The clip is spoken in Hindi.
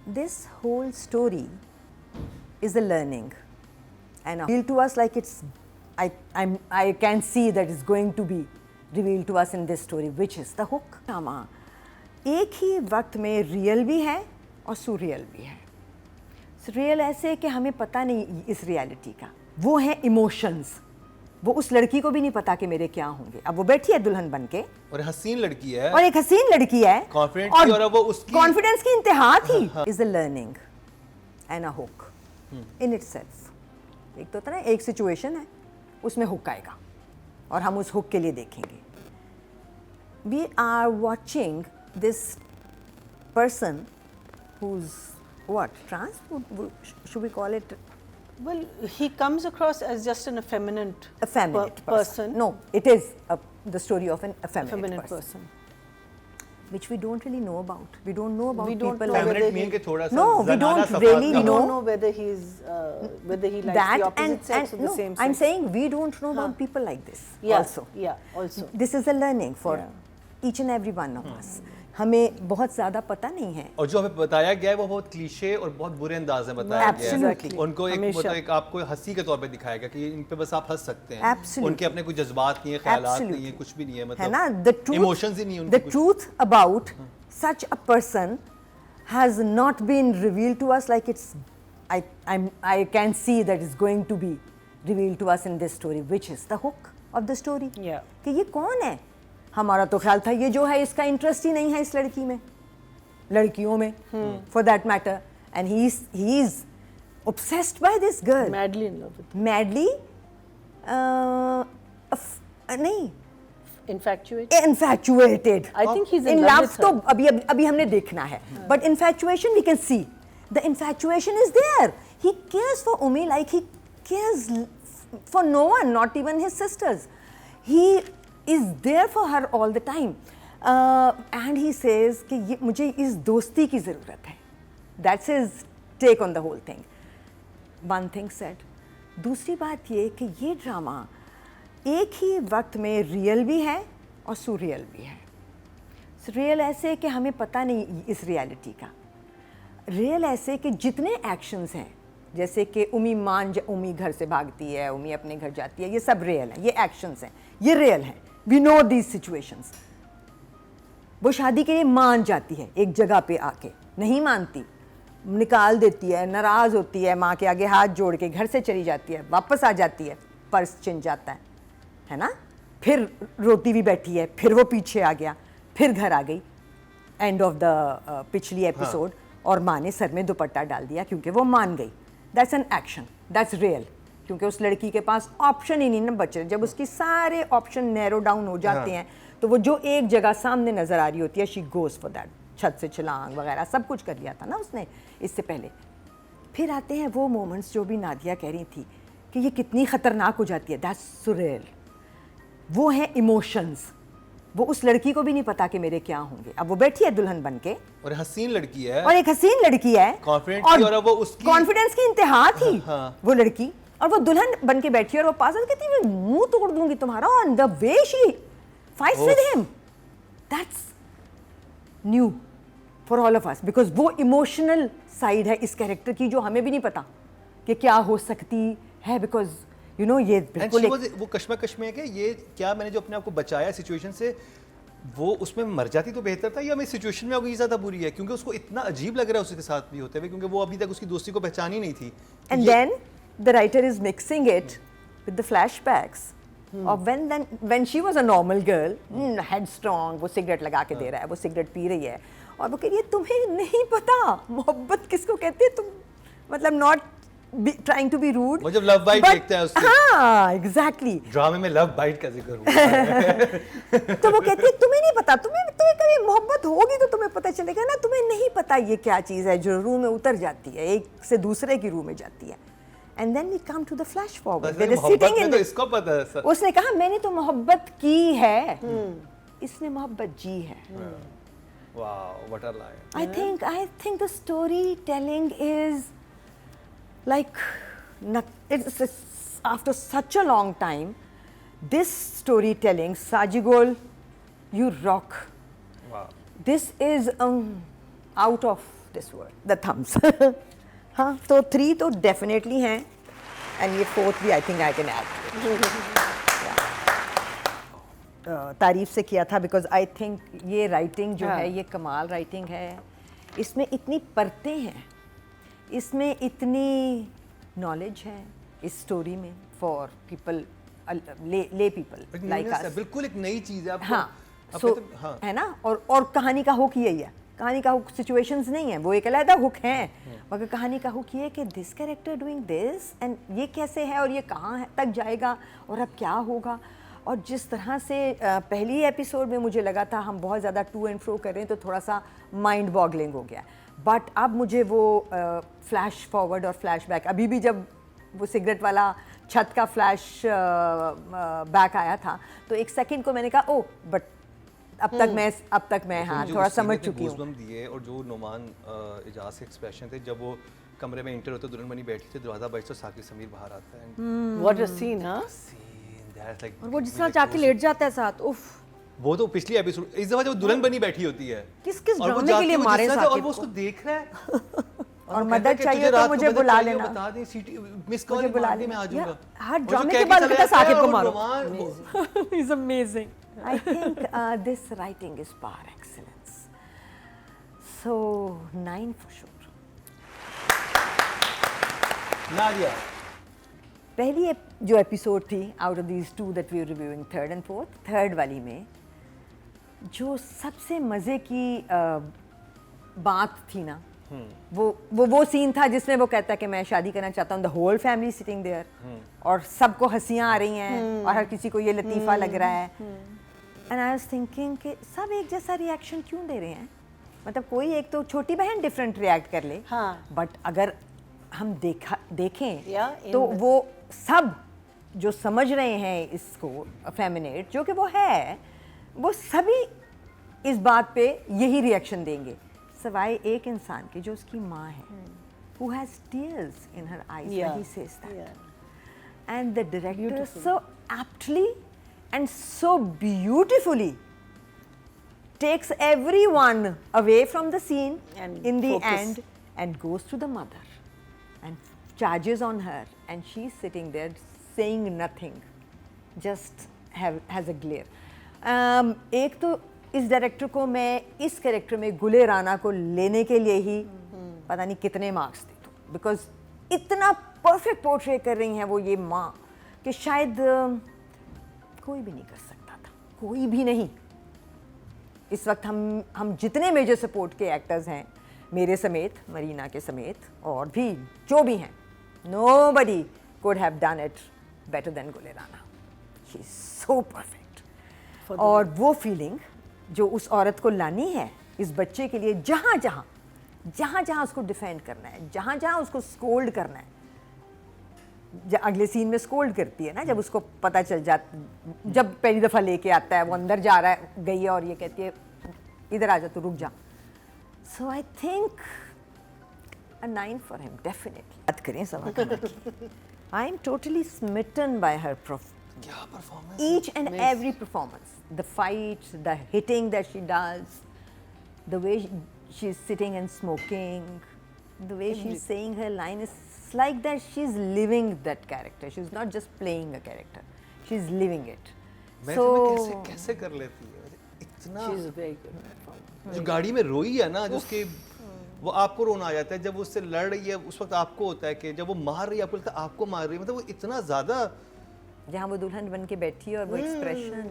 this whole story is a learning, and revealed to us like it's. I can see that it's going to be revealed to us in this story, which is the hook. Drama एक ही वक्त में रियल भी है और सुरियल भी है. रियल ऐसे कि हमें पता नहीं इस रियलिटी का. वो है इमोशंस. वो उस लड़की को भी नहीं पता कि मेरे क्या होंगे. अब वो बैठी है दुल्हन बन के और हसीन लड़की है और एक हसीन लड़की है कॉन्फिडेंट थी और वो उसकी कॉन्फिडेंस की इंतहा थी. Is a learning and a hook in itself. एक तो तरह एक सिचुएशन है उसमें हुक आएगा और हम उस हुक के लिए देखेंगे. We are watching this person who's what, trans? Should we call it? Well, he comes across as just an effeminate, person. No, it is the story of an effeminate person. Which we don't really know about. We don't know about people like feminine mean के थोड़ा सा No, we don't really We know. don't know whether he's whether he likes that the opposite sex or the no, same sex. I'm saying we don't know about people like this Yeah, also. yeah, also. This is a learning for each and every one of us. हमें बहुत ज़्यादा पता नहीं है. और जो हमें बताया गया है वो बहुत क्लीशे और बहुत बुरे अंदाज में बताया गया है. Absolutely. उनको एक मतलब एक आपको हंसी के तौर पे दिखाया गया कि इन पे बस आप हंस सकते हैं. Absolutely. उनके अपने कोई जज्बात नहीं है, ख्यालात नहीं है, कुछ भी नहीं है. मतलब है ना, the truth, इमोशंस ही नहीं है उनके. The truth about such a person has not been revealed to us like it's. I can see that it's going to be revealed to us in this story, which is the hook of the story. Yeah. कि ये कौन है? हमारा तो ख्याल था ये जो है इसका इंटरेस्ट ही नहीं है इस लड़की में, लड़कियों में, for that matter, and he is obsessed by this girl. Madly in love with her. Madly, नहीं. Infatuated. I think he's in in love love with her. तो अभी हमने देखना है. But infatuation we can see. The infatuation is there. He cares for Umi like he cares for no one, not even his sisters. He is there for her all the time. And he says कि ये मुझे इस दोस्ती की ज़रूरत है. That's his take on the whole thing. One thing said. दूसरी बात ये कि ये ड्रामा एक ही वक्त में रियल भी है और सुरियल भी है. रियल ऐसे कि हमें पता नहीं इस रियलिटी का. रियल ऐसे कि जितने एक्शंस हैं, जैसे कि उमी घर से भागती है, उमी अपने घर जाती है, ये सब रियल है. ये एक्शंस हैं, ये रियल हैं. We know these situations. वो शादी के लिए मान जाती है, एक जगह पे आके नहीं मानती, निकाल देती है, नाराज़ होती है, माँ के आगे हाथ जोड़ के घर से चली जाती है, वापस आ जाती है, पर्स छिन जाता है ना. फिर रोती भी बैठी है, फिर वो पीछे आ गया, फिर घर आ गई. एंड ऑफ द पिछली एपिसोड. और माँ ने सर में दुपट्टा डाल दिया क्योंकि वो मान गई. That's an action, that's real. क्योंकि उस लड़की के पास ऑप्शन ही नहीं ना बचे. जब उसकी सारे ऑप्शन नैरो डाउन हो जाते हैं तो वो जो एक जगह सामने नज़र आ रही होती है, शी गोज़ फॉर दैट. छत से छलांग वगैरह सब कुछ कर लिया था ना उसने इससे पहले. फिर आते हैं वो मोमेंट्स जो भी नादिया कह रही थी कि ये कितनी ख़तरनाक हो जाती है. दैट्स सुरेल. वो है इमोशंस. वो उस लड़की को भी नहीं पता कि मेरे क्या होंगे. अब वो बैठी है दुल्हन बन के और हसीन लड़की है और एक हसीन लड़की है कॉन्फिडेंट थी और वो उसकी कॉन्फिडेंस की इंतहा थी. वो लड़की और वो दुल्हन बन के बैठी है और वो पास कहती है मैं मुंह तोड़ दूंगी तुम्हारा. On the way she fights with him. That's new for all of us because वो इमोशनल साइड है इस कैरेक्टर की जो हमें भी नहीं पता कि क्या हो सकती है. बिकॉज यू नो ये बिल्कुल वो कश्मकश में है कि ये क्या मैंने जो अपने आप को बचाया सिचुएशन से, वो उसमें मर जाती तो बेहतर था, या मैं सिचुएशन में गई ज़्यादा बुरी है क्योंकि उसको इतना अजीब लग रहा है उसके साथ भी होते हुए, क्योंकि वो अभी तक उसकी दोस्ती को पहचान ही नहीं थी. And then the writer is mixing it with the flashbacks of when she was a normal girl, headstrong, वो सिगरेट लगा के दे रहा है, वो सिगरेट पी रही है और वो कह रही है तुम्हें नहीं पता मोहब्बत किसको कहते हैं. तुम मतलब not trying to be rude. वो जब लव बाइट देखता है उससे. हाँ एग्जैक्टली. ड्रामे में लव बाइट का जिक्र हुआ है. तो वो कहती है तुम्हें नहीं पता, तुम्हें कभी मोहब्बत होगी तो तुम्हें पता चलेगा ना. तुम्हें नहीं पता ये क्या चीज़ है जो रूह में उतर जाती है, एक से दूसरे की रूह में जाती है. And then we come to the flash forward. Where they're sitting in तो इसको पता है सर. उसने कहा मैंने तो मोहब्बत की है, इसने मोहब्बत जी है. Wow, what a lie. I think the storytelling is like it's after such a long time. This storytelling, Sajigol, you rock. Wow. This is out of this word, the thumbs. हाँ, तो 3 तो definitely हैं, and ये 4th भी I think I can add. तारीफ से किया था because I think ये writing जो है ये कमाल writing है. इसमें इतनी परतें हैं, इसमें इतनी knowledge है इस story में for people, lay people like us. बिल्कुल एक नई चीज है आपको. हाँ, so, हाँ. है ना. और कहानी का हुक यही है. कहानी का हुक सिचुएशंस नहीं है, वो एक अलग हुक है, मगर कहानी का हुक ये है कि this character doing this and ये कैसे है और ये कहाँ तक जाएगा और अब क्या होगा. और जिस तरह से पहली एपिसोड में मुझे लगा था हम बहुत ज़्यादा टू एंड फ्रो कर रहे हैं तो थोड़ा सा माइंड बॉगलिंग हो गया, बट अब मुझे वो फ्लैश फॉरवर्ड और फ्लैश बैक, अभी भी जब वो सिगरेट वाला छत का फ्लैश बैक आया था तो एक सेकंड को मैंने कहा ओ बट अब तक मैं हाँ थोड़ा समझ चुकी हूँ. दिए और जो नोमान इजाज के एक्सप्रेशन थे जब वो कमरे में इंटर होते दुल्हन बनी बैठी थी, दरवाजा बजता साकिब समीर बाहर आता है. What a scene, huh? और वो जिस तरह जाके लेट जाता है साथ, उफ. वो तो पिछली एपिसोड, इस दफा जब दुल्हन बनी बैठी होती है किस ड्रामे के लिए मारे साकिब और वो उसको देख रहा है और मदद चाहिए तो मुझे बुला लेना, बता दे सीटी मिस कॉल बुला ले, मैं आ जाऊंगा. हर ड्रामे के बाद कहता साकिब को मारो. He is amazing. I think this writing is par excellence. So 9 for sure. Nadia, पहली जो एपिसोड थी out of these 2 that we are reviewing, 3rd and 4th, 3rd वाली में जो सबसे मज़े की बात थी ना, वो सीन था जिसमें वो कहता है कि मैं शादी करना चाहता हूँ. The whole family sitting there और सबको हंसियाँ आ रही हैं और हर किसी को ये लतीफ़ा लग रहा है. एंड आई वाज थिंकिंग कि सब एक जैसा रिएक्शन क्यों दे रहे हैं, मतलब कोई एक तो छोटी बहन डिफरेंट रिएक्ट कर ले, बट अगर हम देखें तो वो सब जो समझ रहे हैं इसको फेमिनेट जो कि वो है, वो सभी इस बात पे यही रिएक्शन देंगे सवाए एक इंसान के जो उसकी माँ है, who has tears in her eyes when he says that. And the director so aptly and so beautifully takes everyone away from the scene And in the focus. end and goes to the mother and charges on her, and she's sitting there saying nothing, just has a glare. एक तो इस डायरेक्टर को मैं इस कैरेक्टर में गुले राना को लेने के लिए ही पता नहीं कितने मार्क्स दे दूँ, बिकॉज इतना परफेक्ट पोर्ट्रे कर रही हैं वो ये माँ कि शायद कोई भी नहीं कर सकता था, कोई भी नहीं. इस वक्त हम जितने मेजर सपोर्ट के एक्टर्स हैं मेरे समेत, मरीना के समेत और भी जो भी हैं, nobody could have done it better than गुले Rana. She is so perfect. और वो फीलिंग जो उस औरत को लानी है इस बच्चे के लिए, जहाँ जहाँ उसको डिफेंड करना है, जहाँ उसको स्कोल्ड करना है. अगले सीन में स्कोल्ड करती है ना, जब उसको पता चल जाता, जब पहली दफ़ा लेके आता है, वो अंदर जा रहा है, गई है और ये कहती है इधर आ जा, तो रुक जा. सो I think a 9 for him, definitely. बात करें सवा की. I am totally smitten by her क्या performance, each and every performance, the fights, the hitting that she does, the way she's sitting and smoking, the way she's saying her line, is like that she's living that character. She's not just playing a character, she's living it. so कैसे कर लेती है इतना. She's a very good performer. जो गाड़ी में रोई है ना, जो उसके वो आपको रोना आ जाता है जब वो उससे लड़ रही है, उस वक्त आपको होता है कि जब वो मार रही है आपको लगता है आपको मार रही है, मतलब वो इतना ज़्यादा. जहाँ वो दुल्हन बन के बैठी है और वो एक्सप्रेशन,